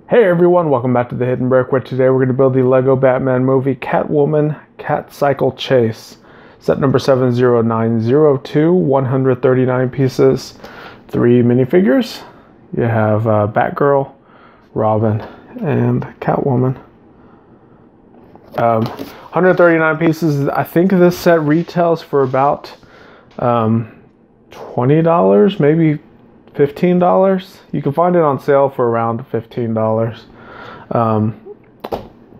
Hey everyone, welcome back to the Hidden Brick, where today we're going to build the Lego Batman movie Catwoman Catcycle Chase. Set number 70902, 139 pieces, 3 minifigures. You have Batgirl, Robin, and Catwoman. 139 pieces. I think this set retails for about $20, maybe $15. You can find it on sale for around $15.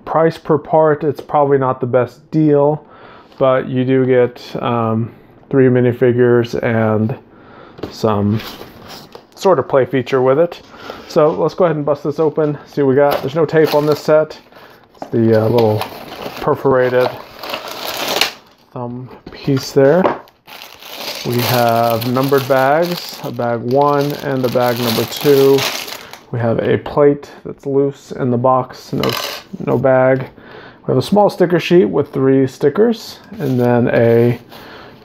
Price per part, it's probably not the best deal, but you do get 3 minifigures and some sort of play feature with it. So let's go ahead and bust this open, see what we got. There's no tape on this set. It's the little perforated thumb piece there. We have numbered bags, a bag 1 and a bag number 2. We have a plate that's loose in the box, no bag. We have a small sticker sheet with 3 stickers, and then a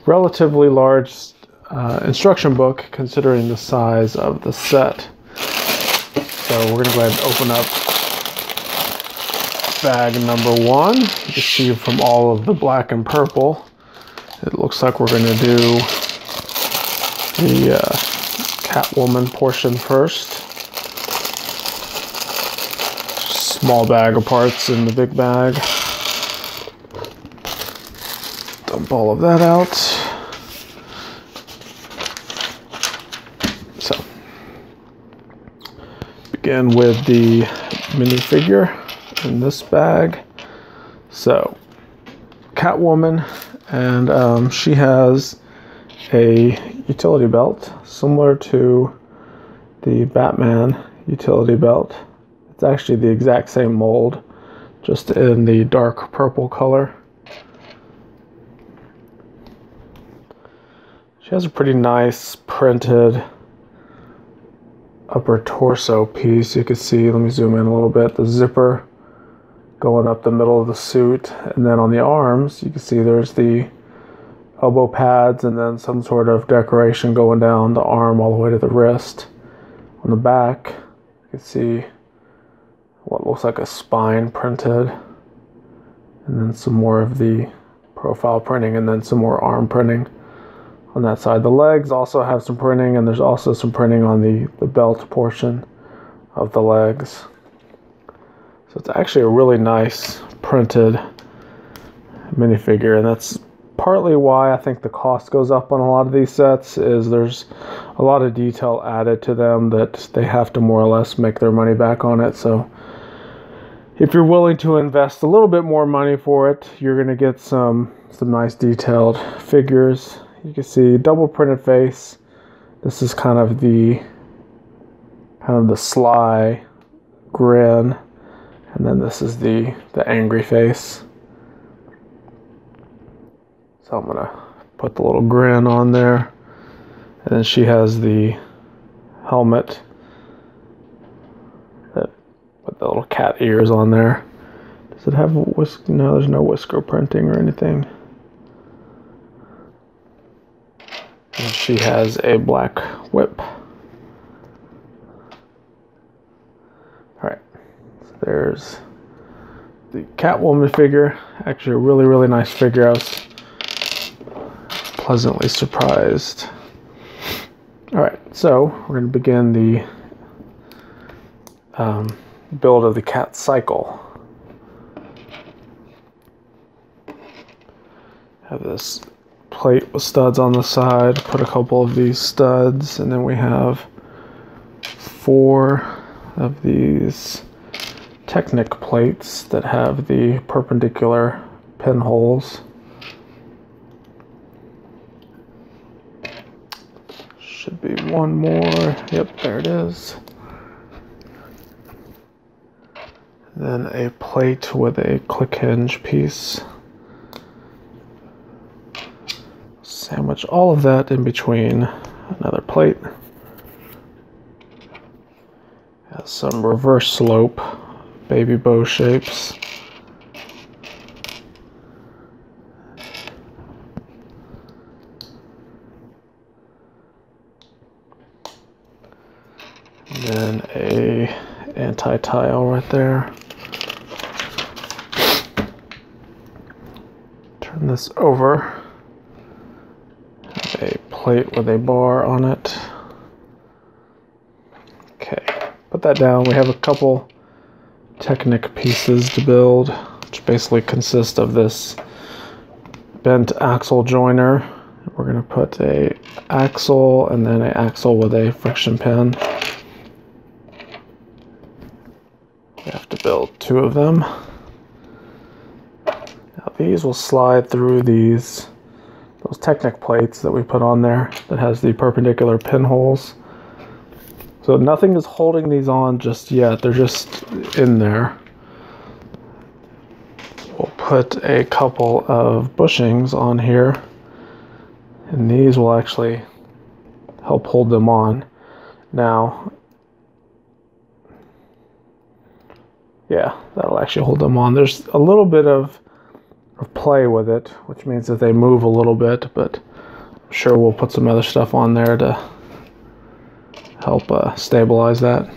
relatively large instruction book considering the size of the set. So we're gonna go ahead and open up bag number 1. You can see from all of the black and purple, it looks like we're gonna do the Catwoman portion first. Small bag of parts in the big bag. Dump all of that out. So, begin with the minifigure in this bag. So, Catwoman, and she has a utility belt similar to the Batman utility belt. It's actually the exact same mold, just in the dark purple color. She has a pretty nice printed upper torso piece. You can see, let me zoom in a little bit, the zipper going up the middle of the suit, and then on the arms you can see there's the elbow pads and then some sort of decoration going down the arm all the way to the wrist. On the back, you can see what looks like a spine printed, and then some more of the profile printing, and then some more arm printing on that side. The legs also have some printing, and there's also some printing on the belt portion of the legs. So it's actually a really nice printed minifigure, and that's partly why I think the cost goes up on a lot of these sets, is there's a lot of detail added to them that they have to more or less make their money back on it. So if you're willing to invest a little bit more money for it, you're going to get some nice detailed figures. You can see double printed face. This is kind of the sly grin, and then this is the angry face. So I'm gonna put the little grin on there, and then she has the helmet that with the little cat ears on there. Does it have a whisker? No, there's no whisker printing or anything. And she has a black whip. All right, so there's the Catwoman figure. Actually, a really nice figure. I was pleasantly surprised. Alright, so we're going to begin the build of the Catcycle. Have this plate with studs on the side, put a couple of these studs, and then we have 4 of these Technic plates that have the perpendicular pinholes. Should be one more. Yep, there it is. Then a plate with a click hinge piece. Sandwich all of that in between another plate. Has some reverse slope baby bow shapes. And then a anti-tile right there. Turn this over. Have a plate with a bar on it. Okay, put that down. We have a couple Technic pieces to build, which basically consist of this bent axle joiner. We're going to put a axle and then an axle with a friction pin. We have to build 2 of them. Now these will slide through those Technic plates that we put on there that has the perpendicular pinholes. So nothing is holding these on just yet, they're just in there. We'll put a couple of bushings on here, and these will actually help hold them on. Now, yeah, that'll actually hold them on. There's a little bit of play with it, which means that they move a little bit, but I'm sure we'll put some other stuff on there to help stabilize that.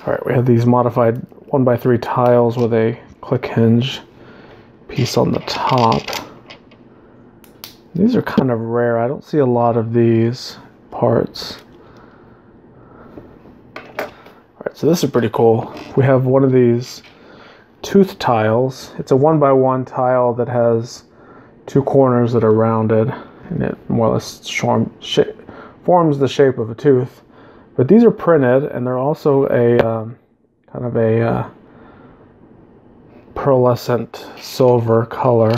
Alright, we have these modified 1x3 tiles with a click hinge piece on the top. These are kind of rare. I don't see a lot of these parts. Alright, so this is pretty cool. We have one of these tooth tiles. It's a 1x1 tile that has 2 corners that are rounded, and it more or less forms the shape of a tooth. But these are printed, and they're also a kind of a pearlescent silver color.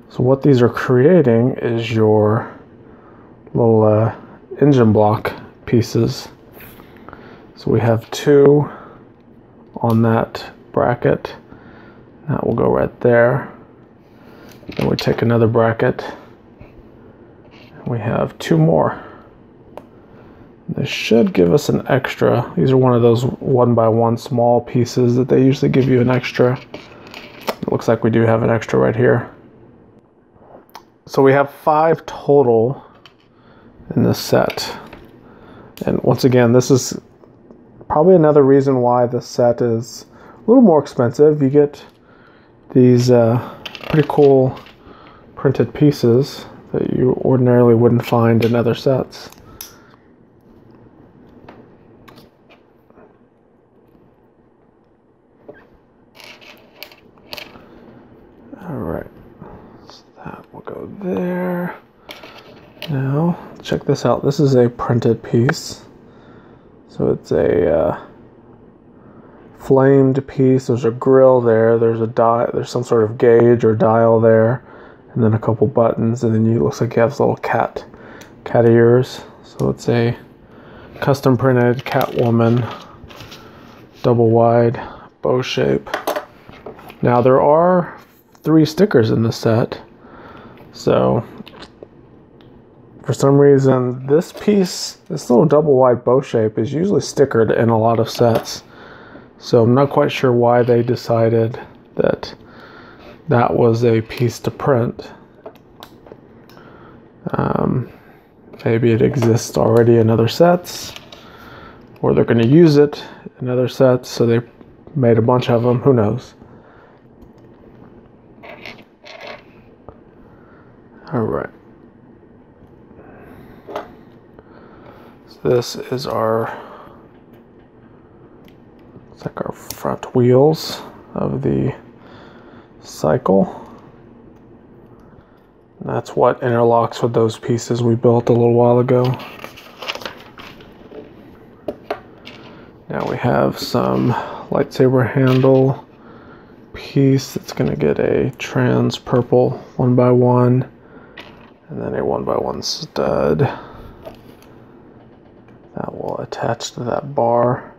So what these are creating is your little engine block pieces. So we have 2 on that bracket. That will go right there. Then we take another bracket, and we have 2 more. This should give us an extra. These are one of those 1x1 small pieces that they usually give you an extra. It looks like we do have an extra right here. So we have 5 total in this set. And once again, this is probably another reason why this set is a little more expensive. You get these pretty cool printed pieces that you ordinarily wouldn't find in other sets. Alright, so that will go there. Now, check this out. This is a printed piece. So it's a flamed piece. There's a grill there. There's there's some sort of gauge or dial there, and then a couple buttons, and then it looks like you have little cat ears. So it's a custom printed Catwoman double wide bow shape. Now there are 3 stickers in the set, so for some reason this piece, this little double wide bow shape, is usually stickered in a lot of sets. So I'm not quite sure why they decided that that was a piece to print. Maybe it exists already in other sets, or they're going to use it in other sets, so they made a bunch of them. Who knows? Alright. So this is our, it's like our front wheels of the cycle. And that's what interlocks with those pieces we built a little while ago. Now we have some lightsaber handle piece that's going to get a trans purple 1x1, and then a 1x1 stud that will attach to that bar.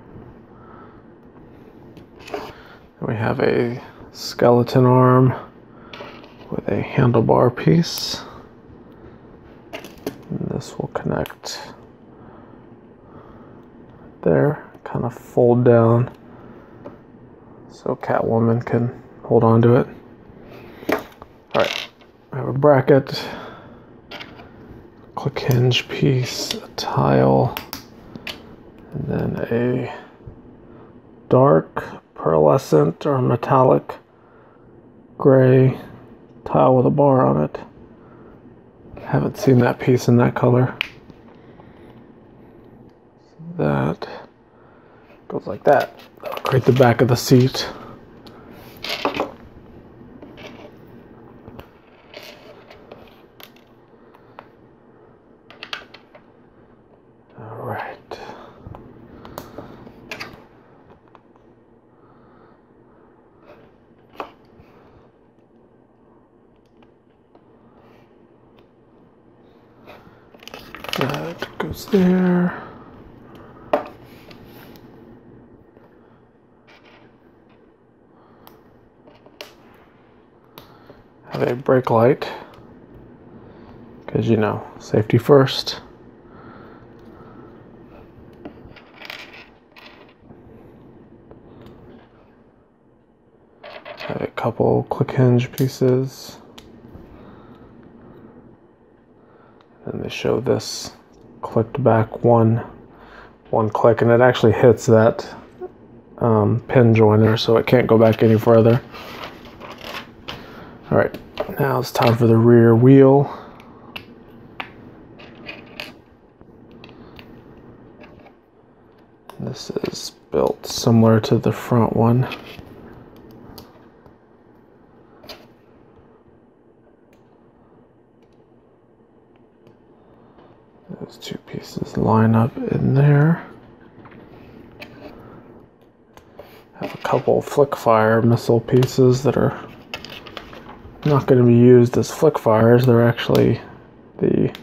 And we have a skeleton arm with a handlebar piece, and this will connect there, kind of fold down so Catwoman can hold on to it. Alright, I have a bracket, click hinge piece, a tile, And then a dark pearlescent or metallic gray tile with a bar on it. Haven't seen that piece in that color. That goes like that. That'll create the back of the seat. All right. That goes there. Have a brake light, because you know, safety first. Have a couple click hinge pieces. And they show this clicked back one click, and it actually hits that pin joiner, so it can't go back any further. All right, now it's time for the rear wheel. This is built similar to the front one. Those two pieces line up in there. Have a couple flick fire missile pieces that are not going to be used as flick fires. They're actually the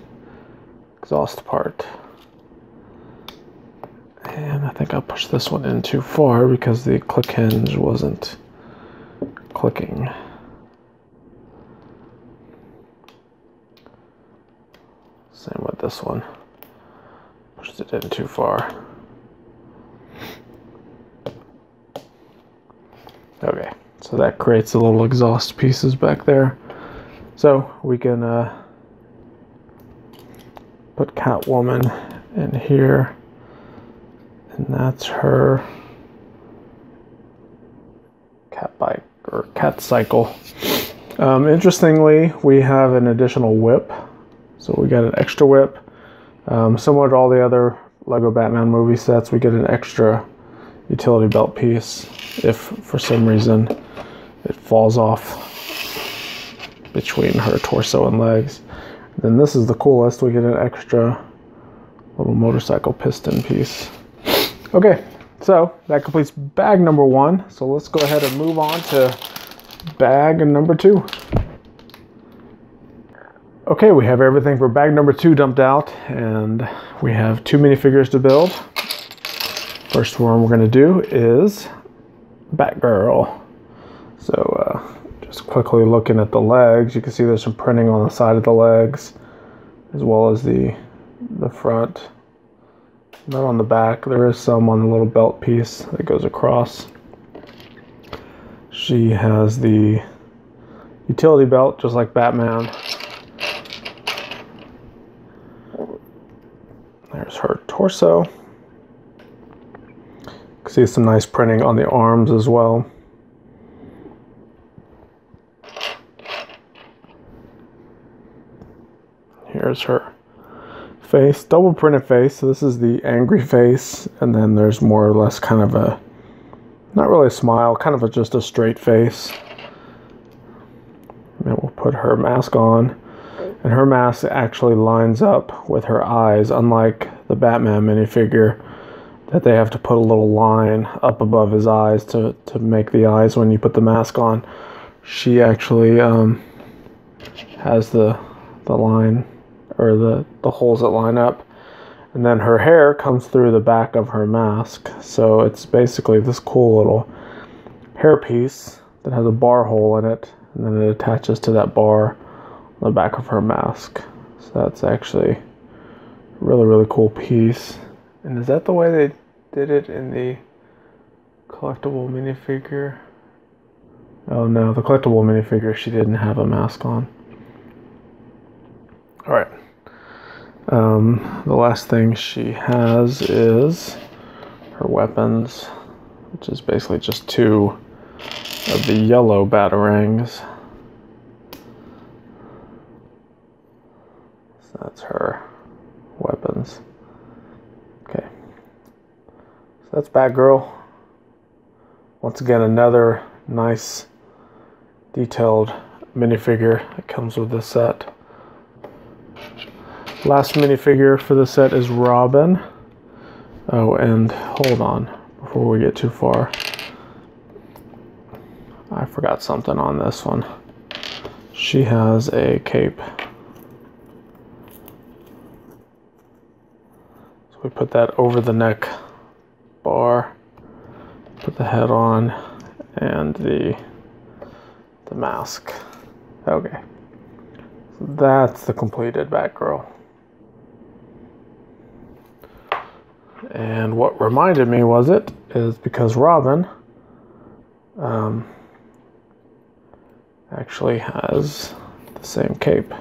exhaust part. And I think I pushed this one in too far because the click hinge wasn't clicking. Same with this one. Pushed it in too far. Okay, so that creates the little exhaust pieces back there. So we can put Catwoman in here, and that's her cat bike or Catcycle. Interestingly, we have an additional whip. So we got an extra whip. Similar to all the other Lego Batman movie sets, we get an extra utility belt piece if for some reason it falls off between her torso and legs. And then this is the coolest, we get an extra little motorcycle piston piece. Okay, so that completes bag number 1. So let's go ahead and move on to bag number 2. Okay, we have everything for bag number 2 dumped out, and we have 2 minifigures to build. First one we're going to do is Batgirl. So just quickly looking at the legs, you can see there's some printing on the side of the legs, as well as the front. Not on the back, there is some on the little belt piece that goes across. She has the utility belt, just like Batman. There's her torso. You can see some nice printing on the arms as well. Here's her face, double printed face. So this is the angry face, and then there's more or less kind of a, not really a smile, kind of just a straight face. And then we'll put her mask on. And her mask actually lines up with her eyes, unlike the Batman minifigure that they have to put a little line up above his eyes to make the eyes when you put the mask on. She actually has the line, or the holes that line up. And then her hair comes through the back of her mask. So it's basically this cool little hair piece that has a bar hole in it, and then it attaches to that bar on the back of her mask. So that's actually a really, really cool piece. And is that the way they did it in the collectible minifigure? Oh no, the collectible minifigure, she didn't have a mask on. Alright. The last thing she has is her weapons, which is basically just 2 of the yellow batarangs. So that's her weapons. Okay, so that's Batgirl. Once again, another nice detailed minifigure that comes with this set. Last minifigure for the set is Robin. Oh, and hold on, before we get too far, I forgot something on this one. She has a cape. So we put that over the neck bar, put the head on, and the mask. Okay, so that's the completed Batgirl. And what reminded me is because Robin actually has the same cape.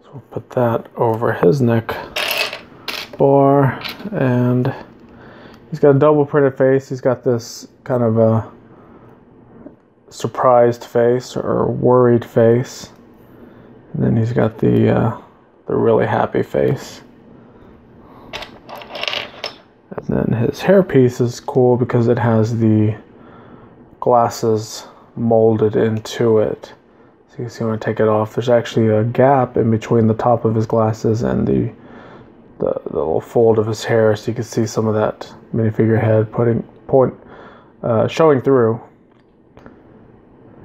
So we'll put that over his neck bar, and he's got a double printed face. He's got this kind of a surprised face or worried face, and then he's got the really happy face. And then his hairpiece is cool because it has the glasses molded into it. So you can see when I take it off, there's actually a gap in between the top of his glasses and the little fold of his hair, so you can see some of that minifigure head showing through.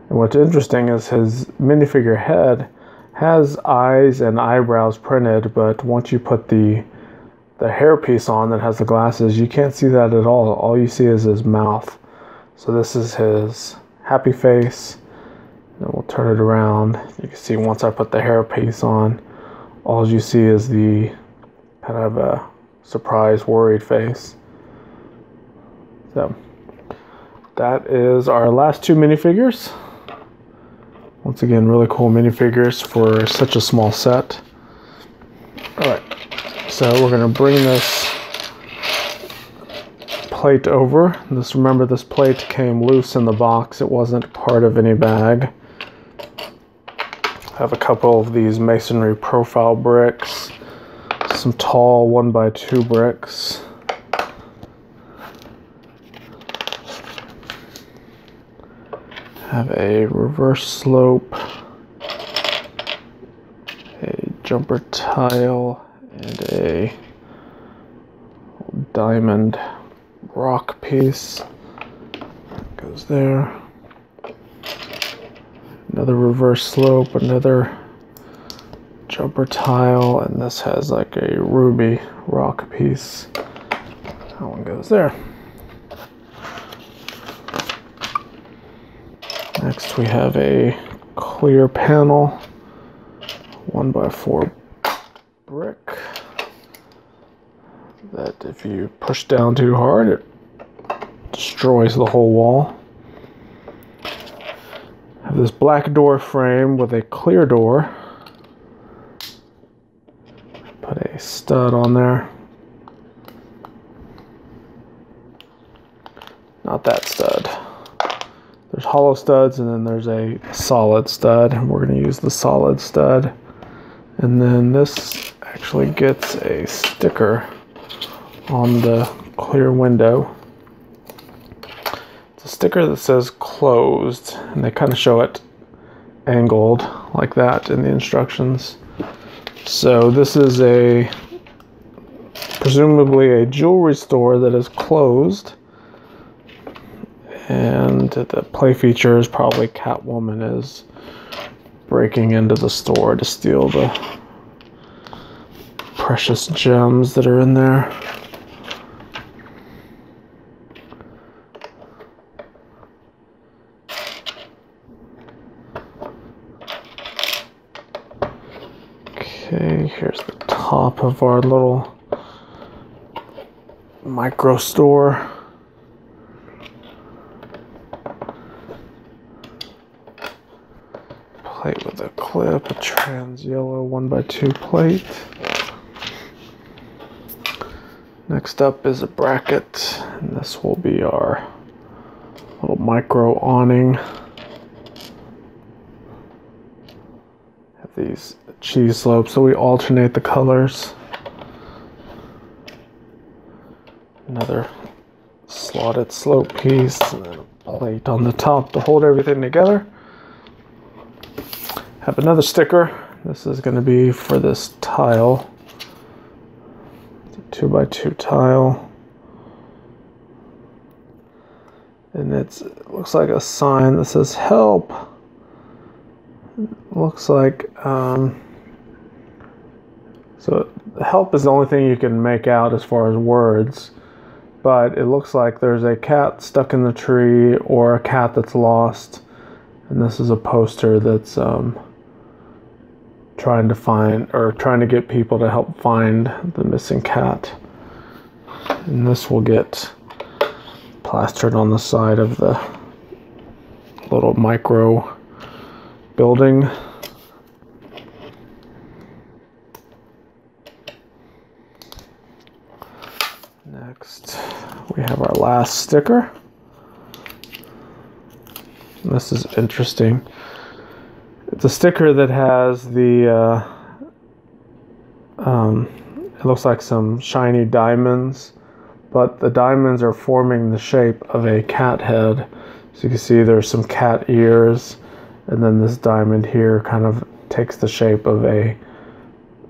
And what's interesting is his minifigure head has eyes and eyebrows printed, but once you put the hairpiece on that has the glasses, you can't see that at all. All you see is his mouth. So this is his happy face. And we'll turn it around. You can see once I put the hairpiece on, all you see is the kind of a surprised, worried face. So that is our last 2 minifigures. Once again, really cool minifigures for such a small set. Alright, so we're going to bring this plate over. Remember, this plate came loose in the box. It wasn't part of any bag. I have a couple of these masonry profile bricks, some tall 1x2 bricks. Have a reverse slope, a jumper tile, and a diamond rock piece. Goes there. Another reverse slope, another jumper tile, and this has like a ruby rock piece. That one goes there. Next we have a clear panel, 1x4 brick, that if you push down too hard, it destroys the whole wall. I have this black door frame with a clear door. Put a stud on there. Not that stud. There's hollow studs, and then there's a solid stud, and we're going to use the solid stud. And then this actually gets a sticker on the clear window. It's a sticker that says closed, and they kind of show it angled like that in the instructions. So this is presumably a jewelry store that is closed. And the play feature is probably Catwoman is breaking into the store to steal the precious gems that are in there. Okay, here's the top of our little micro store. plate with a clip, a trans yellow 1x2 plate. Next up is a bracket, and this will be our little micro awning. Have these cheese slopes, so we alternate the colors. Another slotted slope piece, and then a plate on the top to hold everything together. Have another sticker. This is going to be for this tile. It's a 2x2 tile. And it looks like a sign that says help. It looks like, so help is the only thing you can make out as far as words. But it looks like there's a cat stuck in the tree or a cat that's lost. And this is a poster that's trying to get people to help find the missing cat. And this will get plastered on the side of the little micro building. Next, we have our last sticker. And this is interesting. It's a sticker that has the, it looks like some shiny diamonds, but the diamonds are forming the shape of a cat head. So you can see there's some cat ears, and then this diamond here kind of takes the shape of a,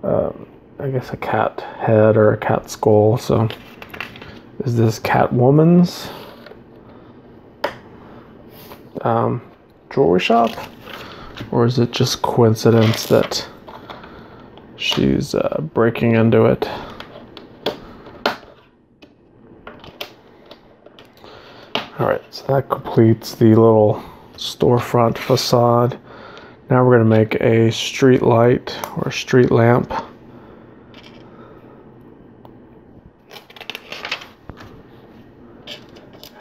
I guess a cat head or a cat skull. So is this Catwoman's jewelry shop? Or is it just coincidence that she's breaking into it? Alright, so that completes the little storefront facade. Now we're going to make a street light or a street lamp.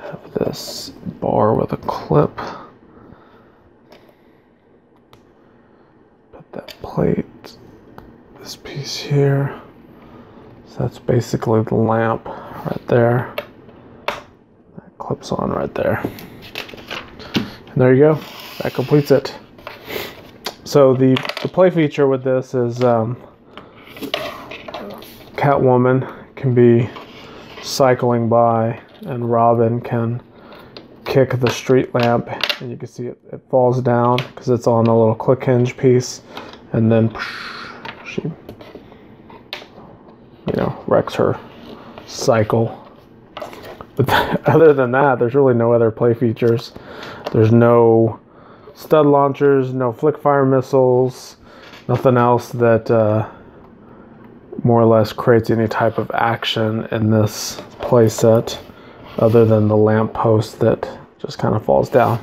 Have this bar with a clip. Put that plate, this piece here. So that's basically the lamp right there. That clips on right there. And there you go. That completes it. So the play feature with this is Catwoman can be cycling by and Robin can kick the street lamp, and you can see it falls down because it's on a little click hinge piece, and then she, wrecks her cycle. But other than that, there's really no other play features. There's no stud launchers, no flick fire missiles, nothing else that more or less creates any type of action in this play set other than the lamp post that just kind of falls down.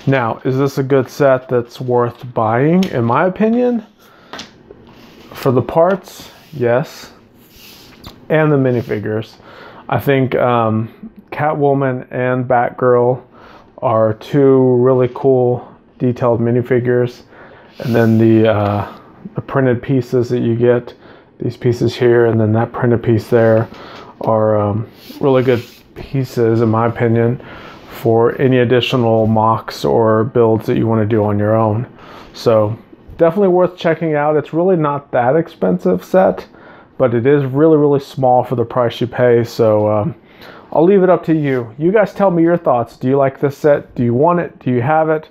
Now, is this a good set that's worth buying? In my opinion, for the parts, yes, and the minifigures. I think Catwoman and Batgirl are two really cool detailed minifigures, and then the printed pieces that you get, these pieces here and then that printed piece there, are really good pieces in my opinion for any additional mocks or builds that you want to do on your own. So definitely worth checking out. It's really not that expensive set, but it is really small for the price you pay. So I'll leave it up to you. You guys tell me your thoughts. Do you like this set? Do you want it? Do you have it?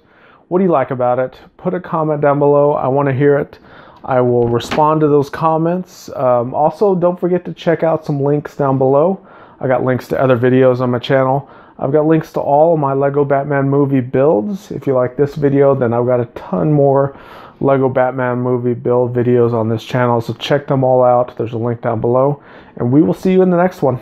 What do you like about it? Put a comment down below. I want to hear it. I will respond to those comments. Also, don't forget to check out some links down below. I got links to other videos on my channel. I've got links to all of my Lego Batman movie builds. If you like this video, then I've got a ton more Lego Batman movie build videos on this channel. So check them all out. There's a link down below. And we will see you in the next one.